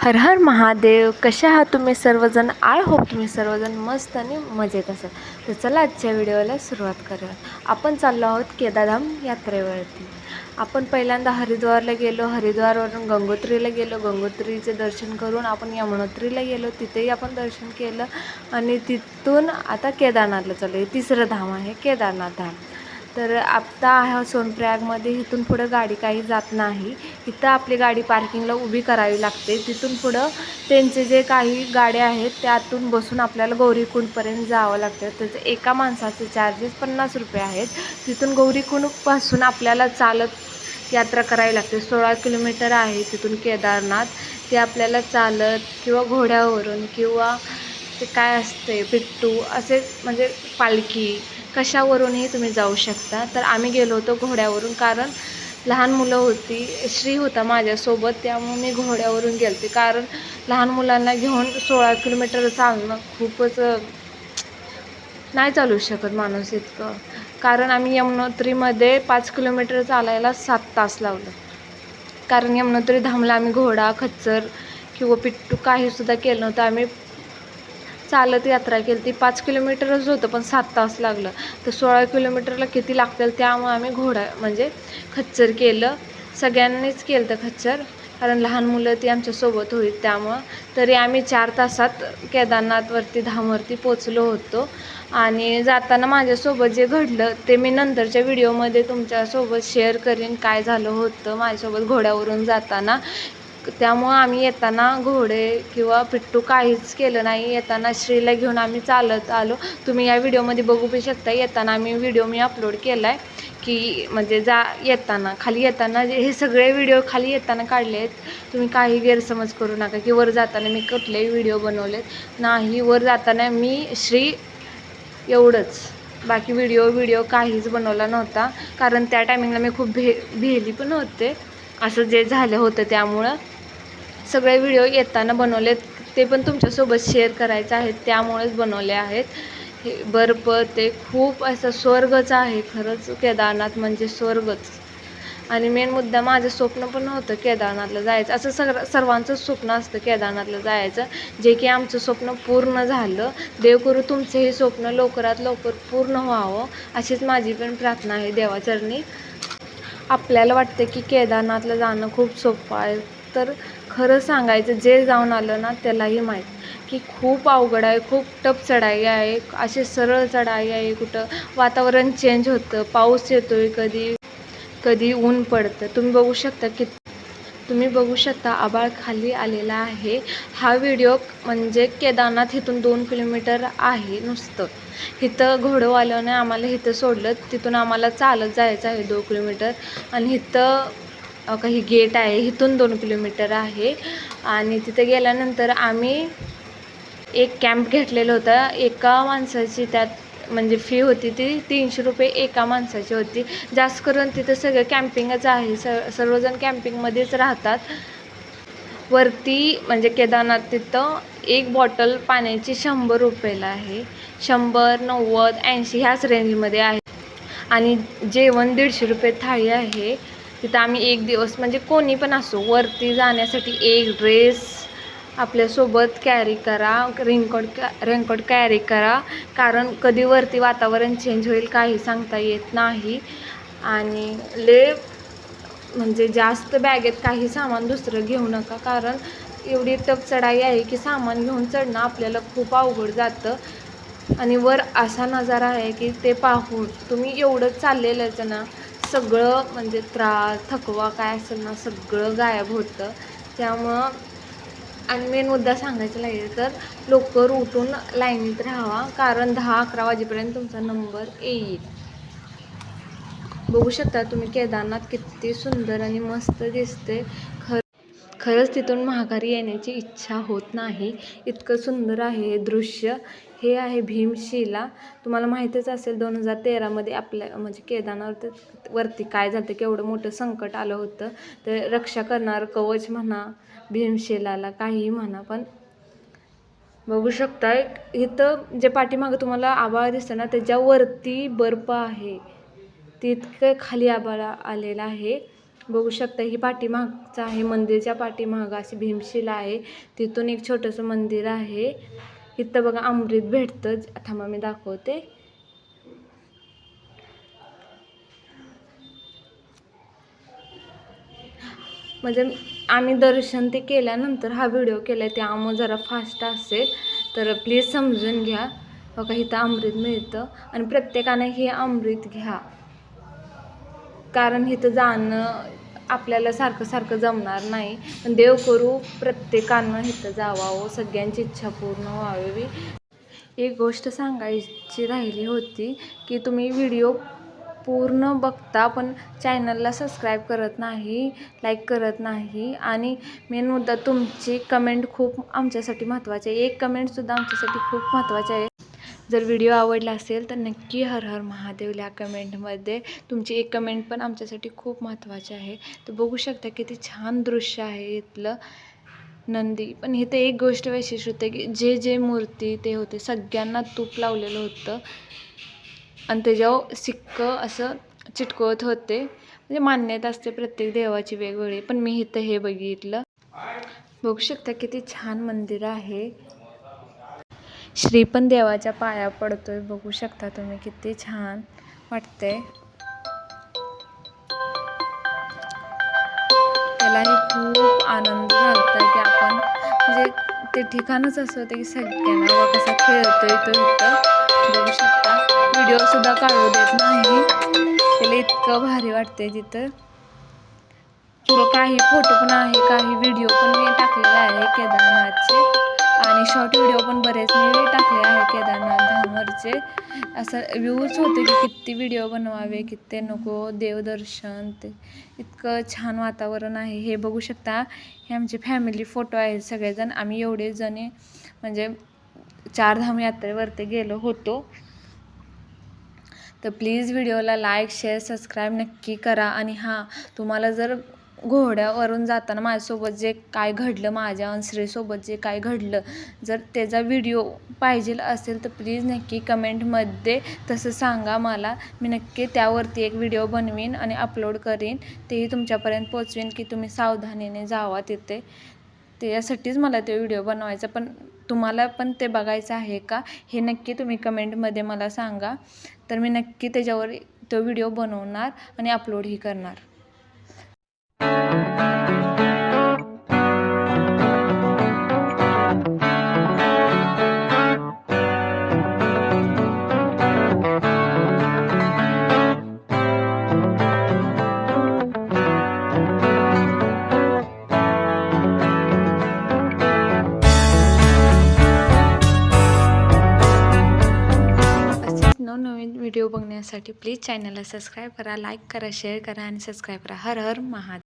हर हर महादेव. कशा आहात तुम्ही सर्वजण? आय होप तुम्ही सर्वजण मस्त आणि मजेत असाल. तर चला आजच्या व्हिडिओला सुरुवात करूया. आपण चाललो आहोत केदारधाम यात्रेवरती. आपण पहिल्यांदा हरिद्वारला गेलो, हरिद्वारवरून गंगोत्रीला गेलो, गंगोत्रीचे दर्शन करून आपण यमुनोत्रीला गेलो, तिथेही आपण दर्शन केलं आणि तिथून आता केदारनाथला चाललो आहे. तिसरं धाम आहे केदारनाथ धाम. तर आत्ता आहे सोनप्रयागमध्ये. इथून पुढं गाडी काही जात नाही. इथं आपली गाडी पार्किंगला उभी करावी लागते. तिथून पुढं त्यांचे जे काही गाड्या आहेत त्यातून बसून आपल्याला गौरीकुंडपर्यंत जावं लागतं. त्याचं एका माणसाचे चार्जेस 50 रुपये आहेत. तिथून गौरीकुंडपासून आपल्याला चालत यात्रा करावी लागते. 16 किलोमीटर आहे तिथून केदारनाथ. ते आपल्याला चालत किंवा घोड्यावरून किंवा ते काय असते पिट्टू असे म्हणजे पालखी कशावरूनही तुम्ही जाऊ शकता. तर आम्ही गेलो होतो घोड्यावरून, कारण लहान मुलं होती, श्री होता माझ्यासोबत, त्यामुळे मी घोड्यावरून गेलते. कारण लहान मुलांना घेऊन 16 किलोमीटर चालणं खूपच नाही चालू शकत माणूस इतकं. कारण आम्ही यमुनोत्रीमध्ये 5 किलोमीटर चालायला 7 तास लावलं. कारण यमुनोत्री धामला आम्ही घोडा, खच्चर किंवा पिट्टू काहीसुद्धा केलं नव्हतं. आम्ही चालत यात्रा केली. ती 5 किलोमीटरच होतं पण 7 तास लागलं. तर 16 किलोमीटरला किती लागतील, त्यामुळे आम्ही घोडा म्हणजे खच्चर केलं. सगळ्यांनीच केलं तर खच्चर, कारण लहान मुलं ती आमच्यासोबत होईल त्यामुळं. तरी आम्ही 4 तासात केदारनाथवरती धामवरती पोचलो होतो. आणि जाताना माझ्यासोबत जे घडलं ते मी नंतरच्या व्हिडिओमध्ये तुमच्यासोबत शेअर करीन, काय झालं होतं माझ्यासोबत घोड्यावरून जाताना. त्यामुळं आम्ही येताना घोडे किंवा पिट्टू काहीच केलं नाही. येताना श्रीला घेऊन आम्ही चालत आलो. तुम्ही या व्हिडिओमध्ये बघू पण शकता. येताना व्हिडिओ मी अपलोड केला आहे की म्हणजे येताना खाली येताना हे सगळे व्हिडिओ खाली येताना काढले आहेत. तुम्ही काही गैरसमज करू नका की वर जाताना मी कुठलेही व्हिडिओ बनवलेत नाही. वर जाताना मी श्री एवढंच, बाकी व्हिडिओ काहीच बनवला नव्हता. कारण त्या टायमिंगला मी खूप भेली पण होते असं जे झालं होतं. त्यामुळं सगळे व्हिडिओ येताना बनवलेत, ते पण तुमच्यासोबत शेअर करायचं आहे त्यामुळेच बनवले आहेत. हे बर्फ ते खूप असं स्वर्गच आहे खरंच. केदारनाथ म्हणजे स्वर्गच. आणि मेन मुद्दा, माझं स्वप्न पण होतं केदारनाथला जायचं. असं सर्वांचंच स्वप्न असतं केदारनाथला जायचं, जे की आमचं स्वप्न पूर्ण झालं. देव करू तुमचंही स्वप्न लवकरात लवकर पूर्ण व्हावं अशीच माझी पण प्रार्थना आहे देवाचरणी. आपल्याला वाटते की केदारनाथला जाणं खूप सोपं आहे, तर खरं सांगायचं जे जाऊन आलं ना त्यालाही माहीत की खूप अवघड आहे, खूप टफ चढाई आहे. अशी सरळ चढाई आहे, कुठं वातावरण चेंज होतं, पाऊस येतोय, कधी ऊन पडतं. तुम्ही बघू शकता आभाळ खाली आलेला आहे. हा व्हिडिओ म्हणजे केदारनाथ इथून 2 किलोमीटर आहे नुसतं. इथं घोडंवाल्याने आम्हाला इथं सोडलं, तिथून आम्हाला चालत जायचं आहे 2 किलोमीटर. आणि इथं काही गेट आहे, इथून 2 किलोमीटर आहे. आणि तिथं गेल्यानंतर आम्ही एक कॅम्प घेतलेला होता. एका माणसाची त्यात म्हणजे फी होती ती 300 रुपये एका माणसाची होती. जास्त करून तिथं सगळं कॅम्पिंगच आहे. सर्वजण कॅम्पिंगमध्येच राहतात. वरती म्हणजे केदारनाथ तिथं एक बॉटल पाण्याची 100 रुपयाला आहे. 100, 90, 80 ह्याच रेंजमध्ये आहे. आणि जेवण 150 रुपये थाळी आहे. तिथं आम्ही एक दिवस म्हणजे कोणी पण असो, वरती जाण्यासाठी एक ड्रेस आपल्यासोबत कॅरी करा, रेनकोट कॅरी करा. कारण कधी वरती वातावरण चेंज होईल काही सांगता येत नाही. आणि म्हणजे जास्त बॅगेत काही सामान दुसरं घेऊ नका, कारण एवढी टफ चढाई आहे की सामान घेऊन चढणं आपल्याला खूप अवघड जातं. आणि वर असा नजारा आहे की ते पाहून तुम्ही एवढं चाललेलंच ना, सगळं म्हणजे त्रास थकवा काय असेल ना सगळं गायब होतं. त्यामुळं आणि मेन मुद्दा सांगायचा लागेल तर लवकर उठून लाईनीत राहावा, कारण 10-11 वाजेपर्यंत तुमचा नंबर येईल. बघू शकता तुम्ही केदारनाथ किती सुंदर आणि मस्त दिसते. खरंच तिथून माघारी येण्याची इच्छा होत नाही, इतकं सुंदर आहे हे दृश्य. हे आहे भीमशिला. तुम्हाला माहीतच असेल 2013मध्ये आपल्या म्हणजे केदारनाथ वरती काय झालं, केवढं मोठं संकट आलं होतं. तर रक्षा करणार कवच म्हणा, भीमशिलाला काहीही म्हणा. पण बघू शकता इथं जे पाठीमागं तुम्हाला आभाळ दिसतं ना त्याच्यावरती बर्फ आहे. तितकं खाली आभाळ आलेला आहे. बघू शकता ही पाठीमागचं आहे, मंदिरच्या पाठीमागं अशी भीमशिला आहे, तिथून एक छोटंसं मंदिर आहे. इथं बघा अमृत भेटतं, थांबा मी दाखवते. म्हणजे आम्ही दर्शन ते केल्यानंतर हा व्हिडिओ केला आहे, त्यामुळे जरा फास्ट असेल तर प्लीज समजून घ्या. बघा इथं अमृत मिळतं आणि प्रत्येकाने हे अमृत घ्या, कारण इथं जाणं आपल्याला सारखं सारखं जमणार नाही. पण देव करू प्रत्येकानं इथं जावावं, सगळ्यांची इच्छा पूर्ण व्हावी. एक गोष्ट सांगायची राहिली होती की तुम्ही व्हिडिओ पूर्ण बघता पण चॅनलला सबस्क्राईब करत नाही, लाईक करत नाही. आणि मेन मुद्दा तुमची कमेंट खूप आमच्यासाठी महत्त्वाची आहे. एक कमेंटसुद्धा आमच्यासाठी खूप महत्त्वाची आहे. जर व्हिडिओ आवडला असेल तर नक्की हर हर महादेव लिहा कमेंटमध्ये. तुमची एक कमेंट पण आमच्यासाठी खूप महत्त्वाची आहे. तर बघू शकता किती छान दृश्य आहे इथलं नंदी. पण इथं एक गोष्ट वैशिष्ट्य होते की जे मूर्ती ते होते सगळ्यांना तूप लावलेलं होतं आणि त्याच्यावर सिक्कं असं चिटकवत होते. म्हणजे मान्यता असते प्रत्येक देवाची वेगवेगळी. पण मी इथं हे बघितलं. बघू शकता किती छान मंदिर आहे. श्री पण देवाच्या पाया पडतोय, बघू शकता तुम्ही किती छान वाटतंय. त्यालाही खूप आनंद झालता की आपण म्हणजे ते ठिकाणच असं होतं की सगळ्यांना व कसा खेळतोय तो इथं बघू शकता. व्हिडिओसुद्धा काढू देत नाही, त्याला इतकं भारी वाटतंय तिथं. पुढं काही फोटो पण आहे, काही व्हिडिओ पण मी टाकलेला आहे केदारनाथचे, आणि शॉर्ट व्हिडिओ पण बरेच मी टाकले आहे केदारनाथ धामवरचे. असं व्ह्यूज होते की किती व्हिडिओ बनवावे, किती नको. देवदर्शन ते इतकं छान वातावरण आहे. हे बघू शकता, हे आमचे फॅमिली फोटो आहेत सगळेजण. आम्ही एवढे जणे म्हणजे 4 धाम यात्रेवरती गेलो होतो. तर प्लीज व्हिडिओला लाईक, शेअर, सबस्क्राईब नक्की करा. आणि हां, तुम्हाला जर घोड्यावरून जाताना माझ्यासोबत जे काय घडलं, माझ्या अंश्रीसोबत जे काय घडलं, जर त्याचा व्हिडिओ पाहिजे असेल तर प्लीज नक्की कमेंटमध्ये तसं सांगा मला. मी नक्की त्यावरती एक व्हिडिओ बनवीन आणि अपलोड करीन, तेही तुमच्यापर्यंत पोचवीन की तुम्ही सावधानीने जावा तिथे. त्याच्यासाठीच मला ते व्हिडिओ बनवायचा. पण तुम्हाला पण ते बघायचं आहे का हे नक्की तुम्ही कमेंटमध्ये मला सांगा. तर मी नक्की त्याच्यावर तो व्हिडिओ बनवणार आणि अपलोडही करणार. नवनवीन व्हिडिओ बघण्यासाठी प्लीज चॅनलला सबस्क्राईब करा, लाईक करा, शेअर करा आणि सबस्क्राईब करा. हर हर महादेव.